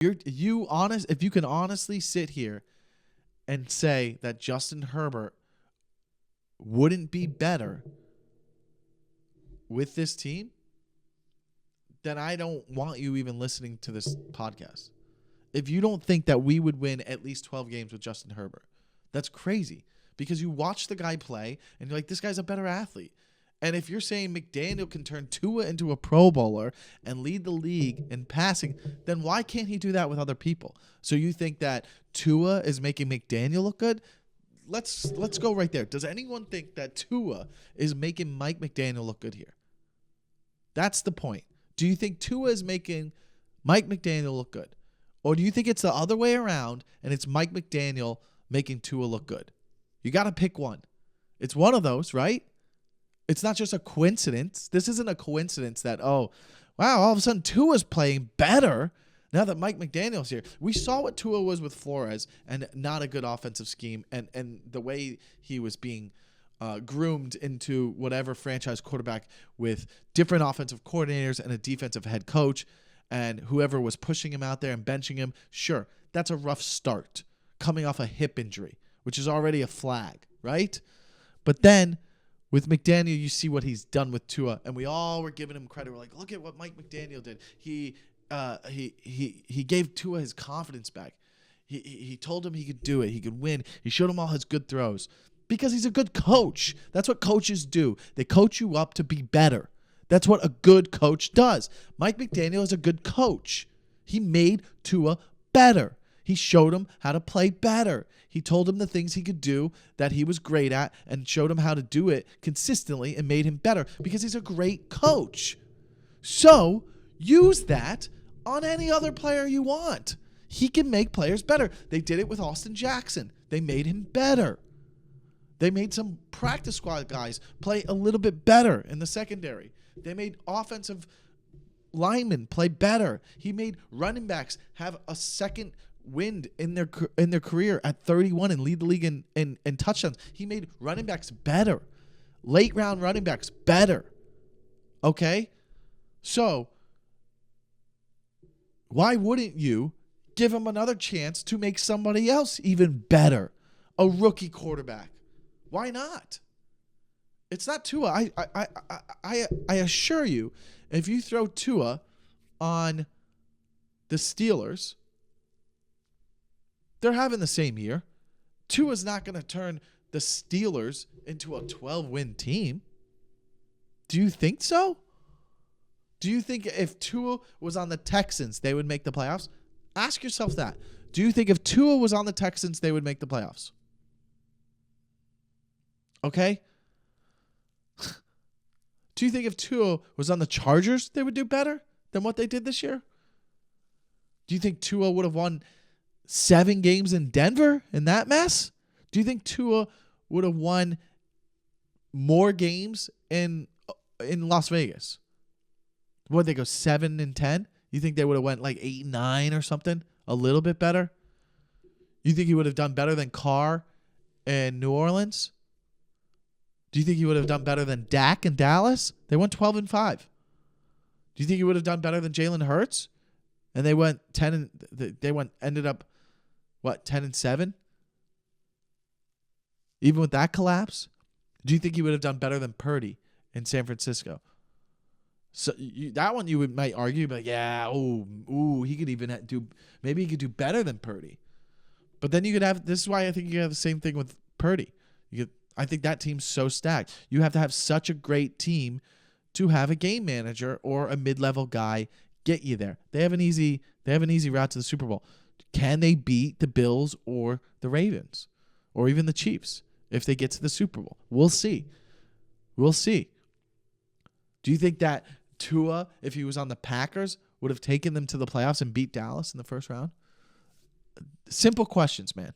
If you can honestly sit here and say that Justin Herbert wouldn't be better with this team, then I don't want you even listening to this podcast. If you don't think that we would win at least 12 games with Justin Herbert, that's crazy, because you watch the guy play and you're like, this guy's a better athlete. And if you're saying McDaniel can turn Tua into a Pro Bowler and lead the league in passing, then why can't he do that with other people? So you think that Tua is making McDaniel look good? Let's go right there. Does anyone think that Tua is making Mike McDaniel look good here? That's the point. Do you think Tua is making Mike McDaniel look good? Or do you think it's the other way around and it's Mike McDaniel making Tua look good? You got to pick one. It's one of those, right? It's not just a coincidence. This isn't a coincidence that, oh, wow, all of a sudden Tua's playing better now that Mike McDaniel's here. We saw what Tua was with Flores and not a good offensive scheme, and the way he was being groomed into whatever franchise quarterback with different offensive coordinators and a defensive head coach, and whoever was pushing him out there and benching him. Sure, that's a rough start coming off a hip injury, which is already a flag, right? But then with McDaniel, you see what he's done with Tua, and we all were giving him credit. We're like, look at what Mike McDaniel did. He gave Tua his confidence back. He told him he could do it. He could win. He showed him all his good throws because he's a good coach. That's what coaches do. They coach you up to be better. That's what a good coach does. Mike McDaniel is a good coach. He made Tua better. He showed him how to play better. He told him the things he could do that he was great at and showed him how to do it consistently and made him better because he's a great coach. So use that on any other player you want. He can make players better. They did it with Austin Jackson. They made him better. They made some practice squad guys play a little bit better in the secondary. They made offensive linemen play better. He made running backs have a second wind in their career at 31 and lead the league in touchdowns. He made running backs better. Late round running backs better. Okay? So, why wouldn't you give him another chance to make somebody else even better? A rookie quarterback. Why not? It's not Tua. I assure you, if you throw Tua on the Steelers, they're having the same year. Tua's not going to turn the Steelers into a 12-win team. Do you think so? Do you think if Tua was on the Texans, they would make the playoffs? Ask yourself that. Do you think if Tua was on the Texans, they would make the playoffs? Okay? Do you think if Tua was on the Chargers, they would do better than what they did this year? Do you think Tua would have won 7 games in Denver in that mess? Do you think Tua would have won more games in Las Vegas? What, they go 7-10? You think they would have went like 8-9 or something? A little bit better? You think he would have done better than Carr in New Orleans? Do you think he would have done better than Dak in Dallas? They went 12-5. Do you think he would have done better than Jalen Hurts? And they went 10 and ended up 10-7? Even with that collapse? Do you think he would have done better than Purdy in San Francisco? So that one you might argue, but yeah, he could even maybe he could do better than Purdy. But then you could have, this is why I think you could have the same thing with Purdy. I think that team's so stacked. You have to have such a great team to have a game manager or a mid-level guy get you there. They have an easy route to the Super Bowl. Can they beat the Bills or the Ravens or even the Chiefs if they get to the Super Bowl? We'll see. Do you think that Tua, if he was on the Packers, would have taken them to the playoffs and beat Dallas in the first round? Simple questions, man.